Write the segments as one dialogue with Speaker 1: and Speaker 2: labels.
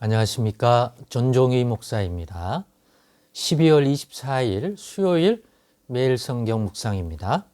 Speaker 1: 안녕하십니까. 전종희 목사입니다. 12월 24일 수요일 매일 성경 묵상입니다.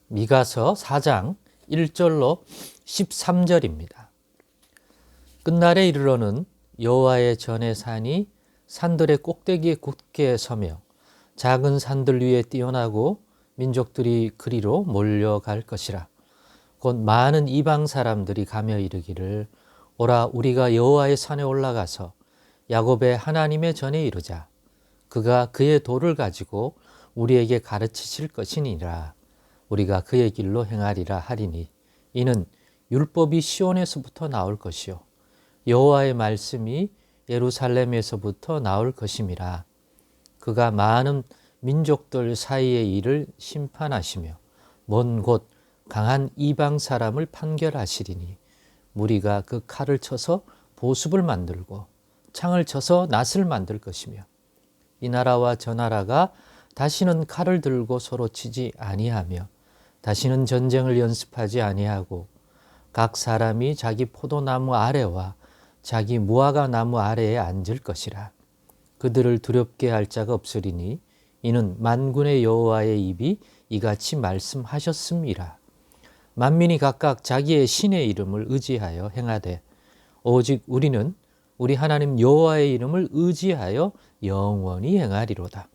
Speaker 1: 미가서 4장 1절로 13절입니다. 끝날에 이르러는 여호와의 전의 산이 산들의 꼭대기에 굳게 서며 작은 산들 위에 뛰어나고 민족들이 그리로 몰려갈 것이라. 곧 많은 이방 사람들이 가며 이르기를 오라 우리가 여호와의 산에 올라가서 야곱의 하나님의 전에 이르자. 그가 그의 도를 가지고 우리에게 가르치실 것이니라. 우리가 그의 길로 행하리라 하리니 이는 율법이 시온에서부터 나올 것이요 여호와의 말씀이 예루살렘에서부터 나올 것임이라. 그가 많은 민족들 사이의 일을 심판하시며 먼 곳 강한 이방 사람을 판결하시리니 무리가 그 칼을 쳐서 보습을 만들고 창을 쳐서 낫을 만들 것이며 이 나라와 저 나라가 다시는 칼을 들고 서로 치지 아니하며 다시는 전쟁을 연습하지 아니하고 각 사람이 자기 포도나무 아래와 자기 무화과 나무 아래에 앉을 것이라. 그들을 두렵게 할 자가 없으리니 이는 만군의 여호와의 입이 이같이 말씀하셨음이라. 만민이 각각 자기의 신의 이름을 의지하여 행하되 오직 우리는 우리 하나님 여호와의 이름을 의지하여 영원히 행하리로다.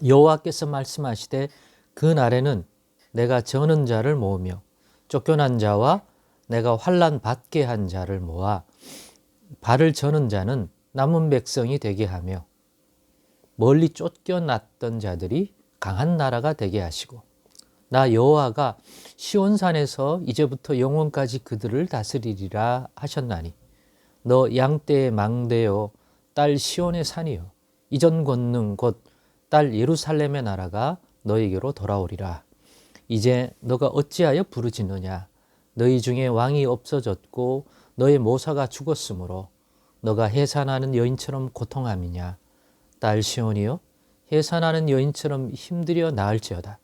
Speaker 1: 여호와께서 말씀하시되 그 날에는 내가 저는 자를 모으며 쫓겨난 자와 내가 환난 받게 한 자를 모아 발을 저는 자는 남은 백성이 되게 하며 멀리 쫓겨났던 자들이 강한 나라가 되게 하시고 나 여호와가 시온산에서 이제부터 영원까지 그들을 다스리리라 하셨나니 너 양떼의 망대요 딸 시온의 산이요 이전 권능 곧 딸 예루살렘의 나라가 너에게로 돌아오리라. 이제 너가 어찌하여 부르짖느냐. 너희 중에 왕이 없어졌고 너의 모사가 죽었으므로 너가 해산하는 여인처럼 고통함이냐. 딸 시온이요 해산하는 여인처럼 힘들여 나을지어다.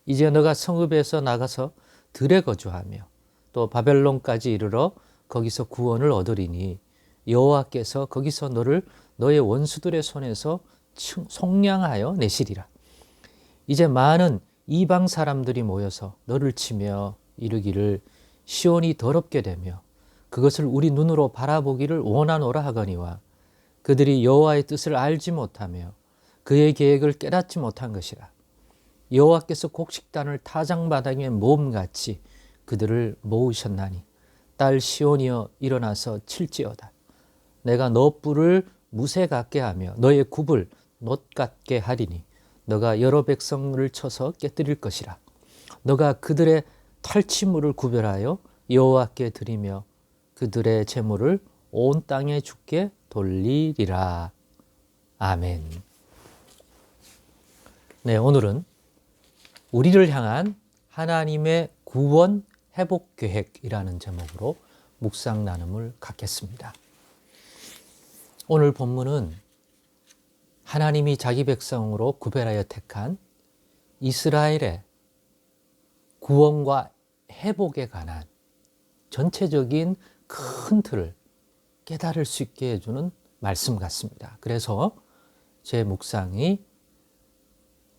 Speaker 1: 이제 너가 성읍에서 나가서 들에 거주하며 또 바벨론까지 이르러 거기서 구원을 얻으리니 여호와께서 거기서 너를 너의 원수들의 손에서 속량하여 내시리라. 이제 많은 이방 사람들이 모여서 너를 치며 이르기를 시온이 더럽게 되며 그것을 우리 눈으로 바라보기를 원하노라 하거니와 그들이 여호와의 뜻을 알지 못하며 그의 계획을 깨닫지 못한 것이라. 여호와께서 곡식단을 타작마당에 모음같이 그들을 모으셨나니 딸 시온이여 일어나서 칠지어다. 내가 너 뿔을 무쇠 같게 하며 너의 굽을 놋 같게 하리니 너가 여러 백성을 쳐서 깨뜨릴 것이라. 너가 그들의 탈취물을 구별하여 여호와께 드리며 그들의 재물을 온 땅에 주께 돌리리라. 아멘. 네, 오늘은 우리를 향한 하나님의 구원 회복 계획이라는 제목으로 묵상 나눔을 갖겠습니다. 오늘 본문은 하나님이 자기 백성으로 구별하여 택한 이스라엘의 구원과 회복에 관한 전체적인 큰 틀을 깨달을 수 있게 해주는 말씀 같습니다. 그래서 제 묵상이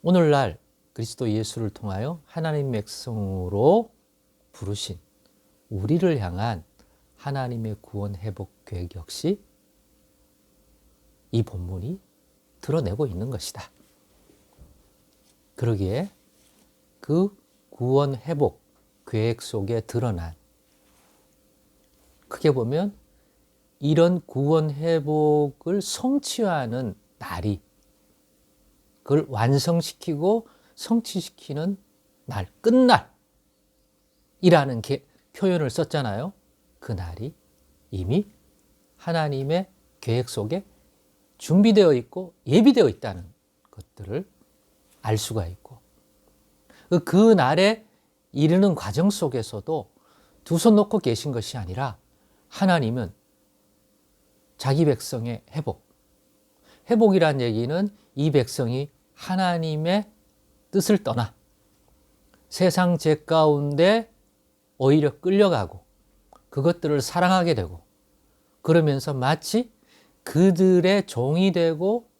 Speaker 1: 오늘날 그리스도 예수를 통하여 하나님 백성으로 부르신 우리를 향한 하나님의 구원 회복 계획 역시 이 본문이 드러내고 있는 것이다. 그러기에 그 구원 회복 계획 속에 드러난 크게 보면 이런 구원 회복을 성취하는 날이 그걸 완성시키고 성취시키는 날, 끝날이라는 표현을 썼잖아요. 그 날이 이미 하나님의 계획 속에 준비되어 있고 예비되어 있다는 것들을 알 수가 있고 그 날에 이르는 과정 속에서도 두 손 놓고 계신 것이 아니라 하나님은 자기 백성의 회복이란 얘기는 이 백성이 하나님의 뜻을 떠나 세상 죄 가운데 오히려 끌려가고 그것들을 사랑하게 되고 그러면서 마치 그들의 종이 되고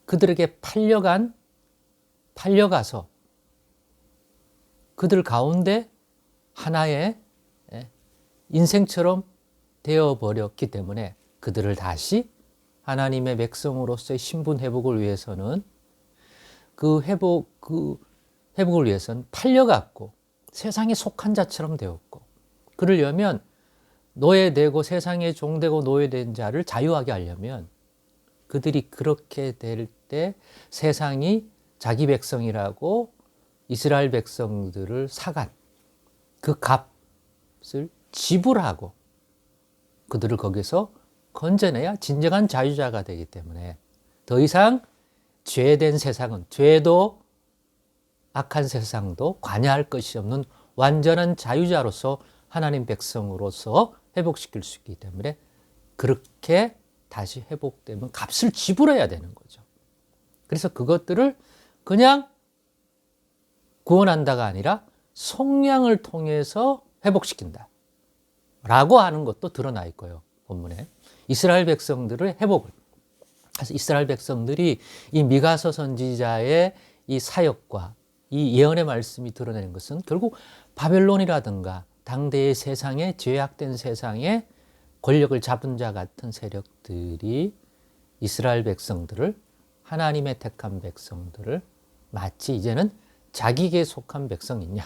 Speaker 1: 그들에게 팔려가서 그들 가운데 하나의 인생처럼 되어버렸기 때문에 그들을 다시 하나님의 백성으로서의 신분 회복을 위해서는 그 회복을 위해서는 팔려갔고 세상에 속한 자처럼 되었고, 그러려면 노예되고 세상에 종되고 노예된 자를 자유하게 하려면 그들이 그렇게 될 때 세상이 자기 백성이라고 이스라엘 백성들을 사간 그 값을 지불하고 그들을 거기서 건져내야 진정한 자유자가 되기 때문에 더 이상 죄된 세상은, 죄도 악한 세상도 관여할 것이 없는 완전한 자유자로서 하나님 백성으로서 회복시킬 수 있기 때문에 그렇게 다시 회복되면 값을 지불해야 되는 거죠. 그래서 그것들을 그냥 구원한다가 아니라 속량을 통해서 회복시킨다 라고 하는 것도 드러나 있고요. 본문에 이스라엘 백성들의 회복을, 그래서 이스라엘 백성들이 이 미가서 선지자의 이 사역과 이 예언의 말씀이 드러내는 것은 결국 바벨론이라든가 당대의 세상에, 죄악된 세상에 권력을 잡은 자 같은 세력들이 이스라엘 백성들을, 하나님의 택한 백성들을 마치 이제는 자기에게 속한 백성이냐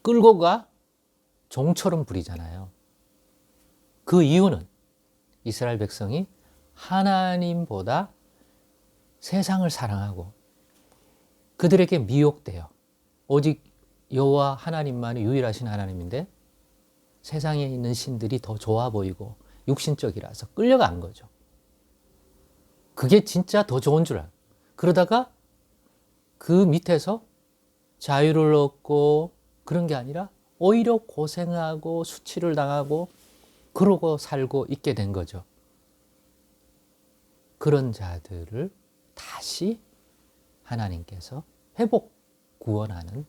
Speaker 1: 끌고 가 종처럼 부리잖아요. 그 이유는 이스라엘 백성이 하나님보다 세상을 사랑하고 그들에게 미혹되어 오직 여호와 하나님만이 유일하신 하나님인데 세상에 있는 신들이 더 좋아 보이고 육신적이라서 끌려간 거죠. 그게 진짜 더 좋은 줄 알아요. 그러다가 그 밑에서 자유를 얻고 그런 게 아니라 오히려 고생하고 수치를 당하고 그러고 살고 있게 된 거죠. 그런 자들을 다시 하나님께서 회복 구원하는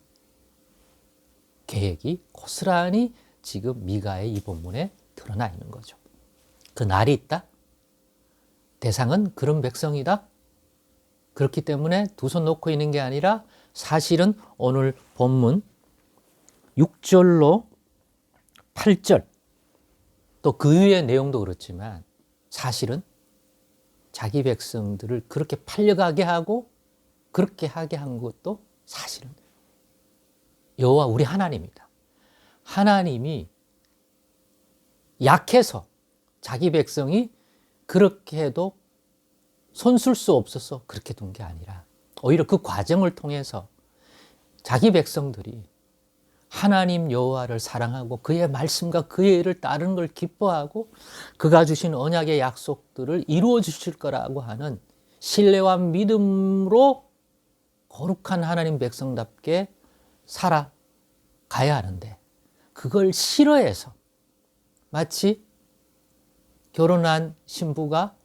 Speaker 1: 계획이 고스란히 지금 미가의 이 본문에 드러나 있는 거죠. 그 날이 있다. 대상은 그런 백성이다. 그렇기 때문에 두 손 놓고 있는 게 아니라 사실은 오늘 본문 6절로 8절 또 그 위의 내용도 그렇지만 사실은 자기 백성들을 그렇게 팔려가게 하고 그렇게 하게 한 것도 사실은 여호와 우리 하나님이다. 하나님이 약해서 자기 백성이 그렇게 해도 손쓸 수 없어서 그렇게 둔 게 아니라 오히려 그 과정을 통해서 자기 백성들이 하나님 여호와를 사랑하고 그의 말씀과 그의 일을 따르는 걸 기뻐하고 그가 주신 언약의 약속들을 이루어 주실 거라고 하는 신뢰와 믿음으로 거룩한 하나님 백성답게 살아가야 하는데 그걸 싫어해서 마치 결혼한 신부가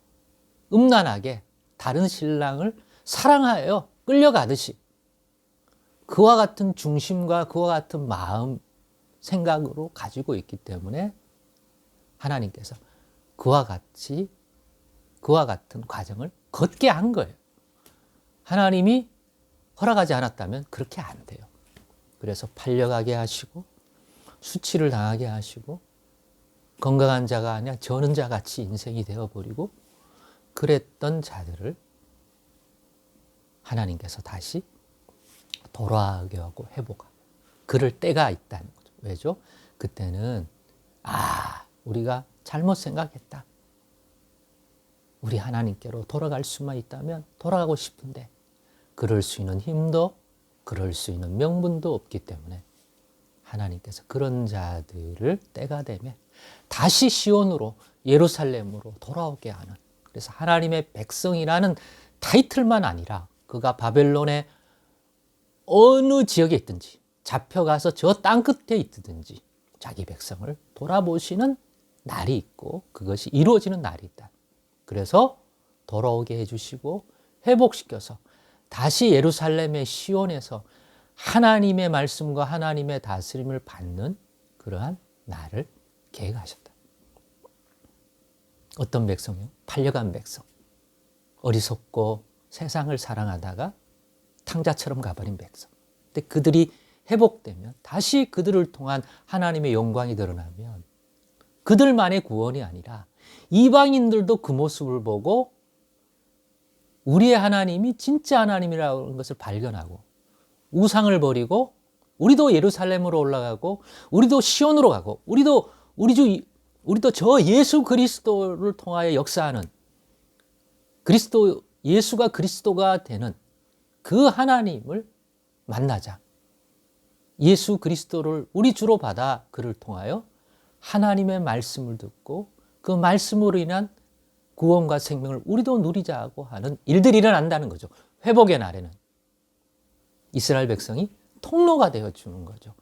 Speaker 1: 음란하게 다른 신랑을 사랑하여 끌려가듯이 그와 같은 중심과 그와 같은 마음, 생각으로 가지고 있기 때문에 하나님께서 그와 같은 과정을 걷게 한 거예요. 하나님이 허락하지 않았다면 그렇게 안 돼요. 그래서 팔려가게 하시고 수치를 당하게 하시고 건강한 자가 아니라 저는 자같이 인생이 되어버리고 그랬던 자들을 하나님께서 다시 돌아오게 하고 회복하고 그럴 때가 있다는 거죠. 왜죠? 그때는 우리가 잘못 생각했다. 우리 하나님께로 돌아갈 수만 있다면 돌아가고 싶은데 그럴 수 있는 힘도 그럴 수 있는 명분도 없기 때문에 하나님께서 그런 자들을 때가 되면 다시 시온으로 예루살렘으로 돌아오게 하는, 그래서 하나님의 백성이라는 타이틀만 아니라 그가 바벨론의 어느 지역에 있든지 잡혀가서 저 땅 끝에 있든지 자기 백성을 돌아보시는 날이 있고 그것이 이루어지는 날이 있다. 그래서 돌아오게 해주시고 회복시켜서 다시 예루살렘의 시온에서 하나님의 말씀과 하나님의 다스림을 받는 그러한 날을 계획하셨다. 어떤 백성이요? 팔려간 백성. 어리석고 세상을 사랑하다가 탕자처럼 가버린 백성. 근데 그들이 회복되면, 다시 그들을 통한 하나님의 영광이 드러나면 그들만의 구원이 아니라 이방인들도 그 모습을 보고 우리의 하나님이 진짜 하나님이라는 것을 발견하고 우상을 버리고 우리도 예루살렘으로 올라가고 우리도 시온으로 가고 우리도 저 예수 그리스도를 통하여 역사하는 예수가 그리스도가 되는 그 하나님을 만나자. 예수 그리스도를 우리 주로 받아 그를 통하여 하나님의 말씀을 듣고 그 말씀으로 인한 구원과 생명을 우리도 누리자고 하는 일들이 일어난다는 거죠. 회복의 날에는 이스라엘 백성이 통로가 되어주는 거죠.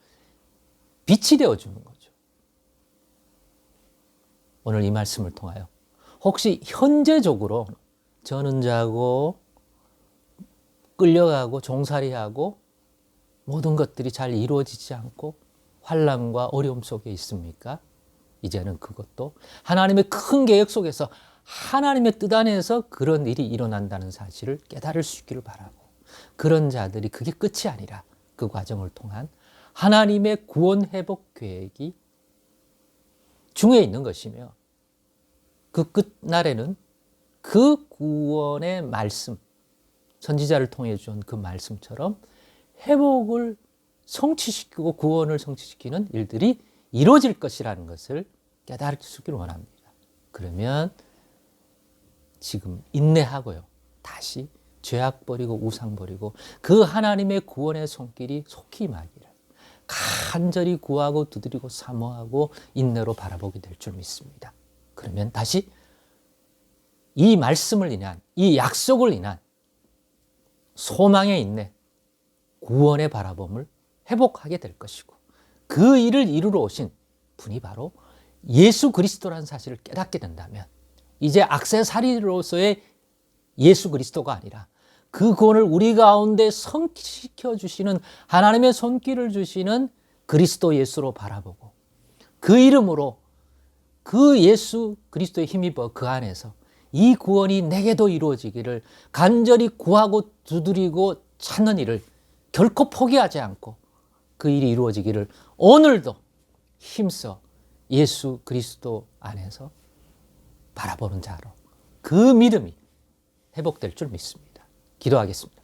Speaker 1: 빛이 되어주는 거죠. 오늘 이 말씀을 통하여 혹시 현재적으로 저는 자고 끌려가고 종살이하고 모든 것들이 잘 이루어지지 않고 환난과 어려움 속에 있습니까? 이제는 그것도 하나님의 큰 계획 속에서 하나님의 뜻 안에서 그런 일이 일어난다는 사실을 깨달을 수 있기를 바라고, 그런 자들이 그게 끝이 아니라 그 과정을 통한 하나님의 구원 회복 계획이 중에 있는 것이며, 그 끝날에는 그 구원의 말씀, 선지자를 통해 준 그 말씀처럼 회복을 성취시키고 구원을 성취시키는 일들이 이루어질 것이라는 것을 깨달을 수 있기를 원합니다. 그러면 지금 인내하고요, 다시 죄악 버리고 우상 버리고 그 하나님의 구원의 손길이 속히 임하기를 간절히 구하고 두드리고 사모하고 인내로 바라보게 될 줄 믿습니다. 그러면 다시 이 말씀을 인한, 이 약속을 인한 소망의 인내, 구원의 바라봄을 회복하게 될 것이고, 그 일을 이루러 오신 분이 바로 예수 그리스도라는 사실을 깨닫게 된다면, 이제 액세서리로서의 예수 그리스도가 아니라 그 구원을 우리 가운데 성취시켜 주시는 하나님의 손길을 주시는 그리스도 예수로 바라보고, 그 이름으로 그 예수 그리스도에 힘입어 그 안에서 이 구원이 내게도 이루어지기를 간절히 구하고 두드리고 찾는 일을 결코 포기하지 않고 그 일이 이루어지기를 오늘도 힘써 예수 그리스도 안에서 바라보는 자로 그 믿음이 회복될 줄 믿습니다. 기도하겠습니다.